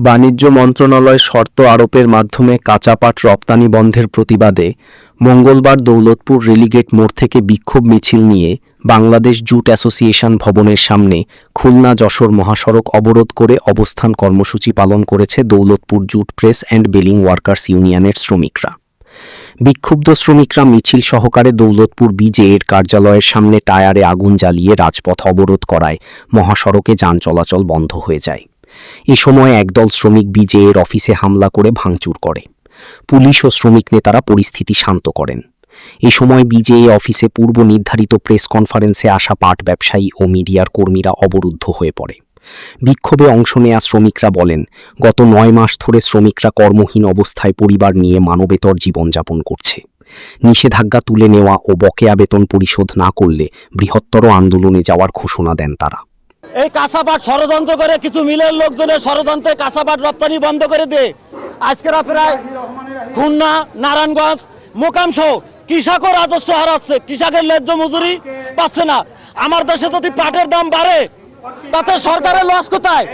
বাণিজ্য মন্ত্রণালয় শর্ত আরোপের মাধ্যমে কাঁচা পাট রপ্তানি বন্ধের প্রতিবাদে মঙ্গলবার দৌলতপুর রেলিগেট মোড় থেকে বিক্ষোভ মিছিল নিয়ে বাংলাদেশ জুট অ্যাসোসিয়েশন ভবনের সামনে খুলনা যশোর মহাসড়ক অবরোধ করে অবস্থান কর্মসূচি পালন করেছে Daulatpur jute press and baling workers ইউনিয়নের শ্রমিকরা। বিক্ষুব্ধ শ্রমিকরা মিছিল সহকারে দৌলতপুর বিজেএর কার্যালয়ের সামনে টায়ারে আগুন জ্বালিয়ে রাজপথ অবরোধ করায় মহাসড়কে যান চলাচল বন্ধ হয়ে যায়। এ সময় একদল শ্রমিক বিজেএর অফিসে হামলা করে ভাঙচুর করে। পুলিশ ও শ্রমিক নেতারা পরিস্থিতি শান্ত করেন। এ সময় বিজেএ অফিসে পূর্ব নির্ধারিত প্রেস কনফারেন্সে আসা পাট ব্যবসায়ী ও মিডিয়ার কর্মীরা অবরুদ্ধ হয়ে পড়ে। বিক্ষোভে অংশ নেয়া শ্রমিকরা বলেন, গত 9 মাস ধরে শ্রমিকরা কর্মহীন অবস্থায় পরিবার নিয়ে মানবেতর জীবনযাপন করছে। নিষেধাজ্ঞা তুলে নেওয়া ও বকেয়া বেতন পরিশোধ না করলে বৃহত্তর আন্দোলনে যাওয়ার ঘোষণা দেন তারা। এই কাঁচা পাট ষড়যন্ত্র করে কিছু মিলের লোকজনের ষড়যন্ত্রে কাঁচা পাট রপ্তানি বন্ধ করে দিয়ে আজকেরা প্রায় খুলনা, নারায়ণগঞ্জ, মোকাম সহ কৃষকও রাজস্ব হারাচ্ছে, কৃষকের ন্যায্য মজুরি পাচ্ছে না। আমার দেশে যদি পাটের দাম বাড়ে তাতে সরকারের লস কোথায়?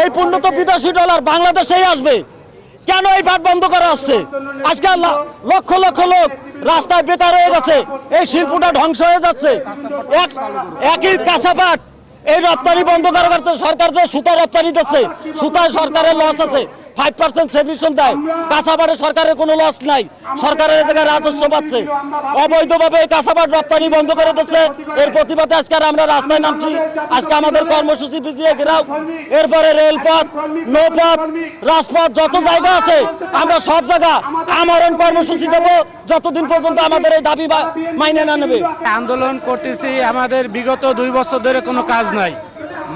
এই পণ্য তো বিদেশি ডলার বাংলাদেশেই আসবে। কেন এই পাট বন্ধ করা হচ্ছে? আজকে লক্ষ লক্ষ লোক রাস্তায় বেকার হয়ে গেছে, এই শিল্পটা ধ্বংস হয়ে যাচ্ছে। একই কাঁচা পাট এই রপ্তানি বন্ধ করার করতে সরকার যে সুতা রপ্তানি দিচ্ছে, সুতায় সরকারের লস আছে, 5% সেভিশন দেয়। কাঁচা পাটে সরকারের কোনো লস নাই, সরকারের জায়গায় রাজস্ব পাচ্ছে। অবৈধভাবে এই কাঁচা পাট রপ্তানি বন্ধ করে দিচ্ছে। এর প্রতিবাদে আজকে আমরা রাস্তায় নামছি। আজকে আমাদের কর্মসূচি বিজিয়ে ঘেরাও, এরপরে রেলপথ, নৌপথ, রাজপথ যত জায়গা আছে আমরা সব জায়গা আমরণ কর্মসূচি দেবো যতদিন পর্যন্ত আমাদের এই দাবি মাইনে না নেবে। আন্দোলন করতেছি, আমাদের বিগত 2 বছর ধরে কোনো কাজ নাই,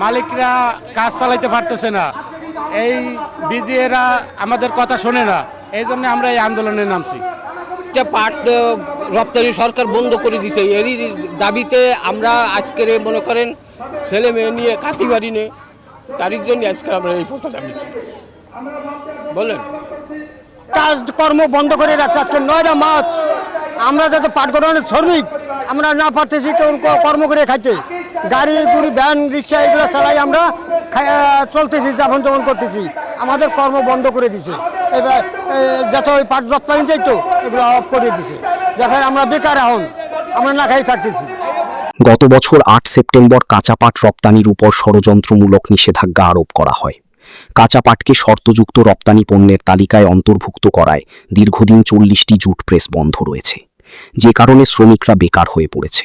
মালিকরা কাজ চালাইতে পারতেছে না, এই বিজিএরা আমাদের কথা শোনে না, এই জন্য আমরা এই আন্দোলনে নামছি। পাট রপ্তানি সরকার বন্ধ করে দিছে, এরই দাবিতে আমরা আজকের মনে করেন ছেলে মেয়ে নিয়ে কাটি বাড়ি নিয়ে তারিখ জন্য আজকে আমরা এই পথে নামিছি। বলেন, কাজ কর্ম বন্ধ করে রাখছে। আজকে 9টা মাস আমরা যাতে পাট গঠনের শ্রমিক আমরা না পারতেছি কর্ম করে খাইতে, গাড়ি গুড়ি ভ্যান রিক্সা এগুলো চালাই আমরা চলতেছি, যাপন যাপন করতেছি। আমাদের কর্ম বন্ধ করে দিছে। এবার যত ওই পাট রপ্তানি যাইতো এগুলো অফ করে দিছে, যাতে আমরা বেকার এখন আমরা না খাই থাকতেছি। গত বছর 8 সেপ্টেম্বর কাঁচা পাট রপ্তানির উপর ষড়যন্ত্রমূলক নিষেধাজ্ঞা আরোপ করা হয়। কাঁচা পাটকে শর্তযুক্ত রপ্তানি পণ্যের তালিকায় অন্তর্ভুক্ত করায় দীর্ঘদিন 40টি জুট প্রেস বন্ধ রয়েছে, যে কারণে শ্রমিকরা বেকার হয়ে পড়েছে।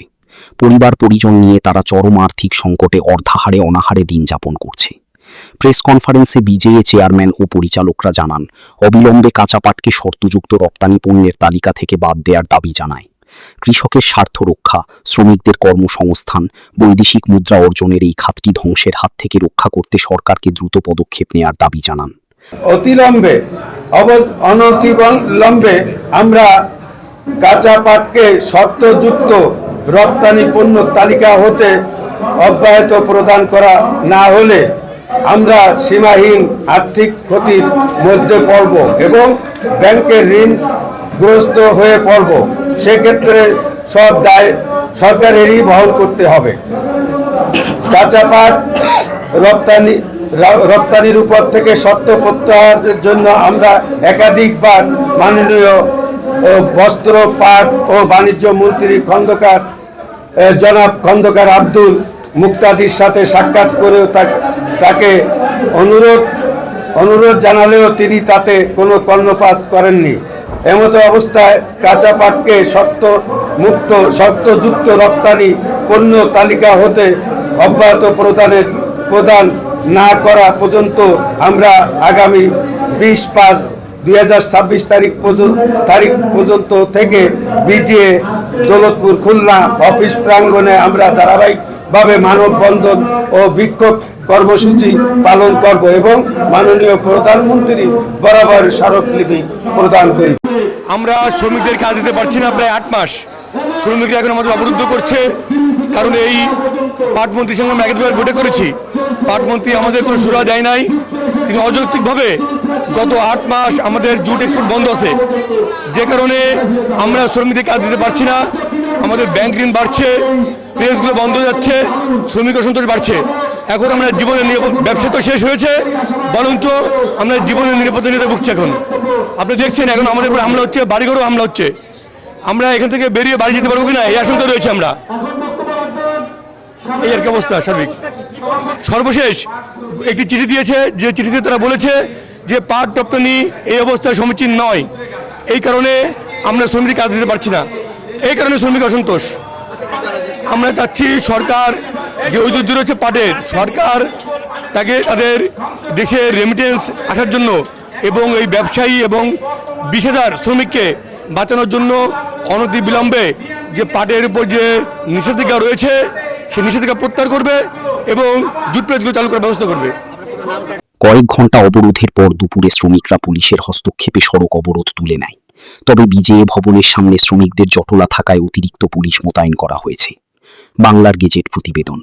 পরিবার পরিজন নিয়ে তারা চরম আর্থিক সংকটে অর্ধাহারে অনাহারে দিন যাপন করছে। প্রেস কনফারেন্সে বিজেএ চেয়ারম্যান ও পরিচালকরা জানান, অবিলম্বে কাঁচা পাটকে শর্তযুক্ত রপ্তানি পণ্যের তালিকা থেকে বাদ দেওয়ার দাবি জানায়। কৃষকের স্বার্থ রক্ষা, শ্রমিকদের কর্মসংস্থান, বৈদেশিক মুদ্রা অর্জনের এই খাতটি ধ্বংসের হাত থেকে রক্ষা করতে সরকারকে দ্রুত পদক্ষেপ নেওয়ার দাবি জানান। অনতিবিলম্বে আমরা কাঁচা পাটকে শর্তযুক্ত রপ্তানি পণ্য তালিকা হতে অব্যাহত প্রদান করা না হলে আমরা সীমাহীন আর্থিক ক্ষতির মধ্যে পড়ব এবং ব্যাংকের ঋণগ্রস্ত হয়ে পড়ব। সেক্ষেত্রে সব দায় সরকারেরই বহন করতে হবে। কাঁচা পাট রপ্তানির উপর থেকে শর্ত প্রত্যাহারের জন্য আমরা একাধিকবার মাননীয় বস্ত্র, পাট ও বাণিজ্য মন্ত্রী জনাব খন্দকার আব্দুল মুক্তাদির সাথে সাক্ষাৎ করেও তাকে অনুরোধ জানালেও তিনি তাতে কোনো কর্ণপাত করেননি। এমতো অবস্থায় কাঁচা পাটকে শর্তযুক্ত রপ্তানি পণ্য তালিকা হতে অব্যাহত প্রদান না করা পর্যন্ত আমরা আগামী 20/5/2026 তারিখ পর্যন্ত থেকে বিজিএ দৌলতপুর খুলনা অফিস প্রাঙ্গণে আমরা ধারাবাহিকভাবে মানববন্ধন ও বিক্ষোভ কর্মসূচি পালন করব এবং মাননীয় প্রধানমন্ত্রী বরাবর স্মারকলিপি প্রদান করি। আমরা শ্রমিকদের কাজ দিতে পারছি না প্রায় 8 মাস। শ্রমিকরা এখন আমাদের অবরুদ্ধ করছে, কারণ এই পাটমন্ত্রীর সঙ্গে আমরা একবার ভোটে করেছি। পাটমন্ত্রী আমাদের কোনো সুরা দেয় নাই, তিনি অযৌক্তিকভাবে গত 8 মাস আমাদের জুট এক্সপোর্ট বন্ধ আছে, যে কারণে আমরা শ্রমিকদের কাজ দিতে পারছি না। আমাদের ব্যাংক ঋণ বাড়ছে, প্রেসগুলো বন্ধ হয়ে যাচ্ছে, শ্রমিক অসন্তোষ বাড়ছে। এখন আমরা জীবনের ব্যবসা তো শেষ হয়েছে, বরঞ্চ আমরা জীবনের নিরাপত্তা নিতে ভুগছি। এখন আপনি দেখছেন এখন আমাদের উপর হামলা হচ্ছে, বাড়িঘরও হামলা হচ্ছে। আমরা এখান থেকে বেরিয়ে বাড়ি যেতে পারবো কিনা এই আশঙ্কা রয়েছে। আমরা এই আর কি অবস্থা সার্বিক। সর্বশেষ একটি চিঠি দিয়েছে, যে চিঠিতে তারা বলেছে যে পাট রপ্তানি এই অবস্থায় সমীচীন নয়, এই কারণে আমরা শ্রমিক কাজ দিতে পারছি না, এই কারণে শ্রমিক অসন্তোষ। আমরা চাচ্ছি সরকার যে ঐতিহ্য রয়েছে পাটের, সরকার তাকে তাদের দেশে রেমিটেন্স আসার জন্য এবং এই ব্যবসায়ী এবং 20,000 শ্রমিককে বাঁচানোর জন্য অনতিবিলম্বে যে পাটের উপর যে নিষেধাজ্ঞা রয়েছে সেই নিষেধাজ্ঞা প্রত্যাহার করবে এবং জুট প্রেসগুলো চালু করার ব্যবস্থা করবে। কয়েক ঘন্টা অবরোধের পর দুপুরে শ্রমিকরা পুলিশের হস্তক্ষেপে সড়ক অবরোধ তুলে নেয়। তবে বিজেএ ভবনের সামনে শ্রমিকদের জটলা থাকায় অতিরিক্ত পুলিশ মোতায়েন করা হয়েছে। বাংলার গেজেট প্রতিবেদন।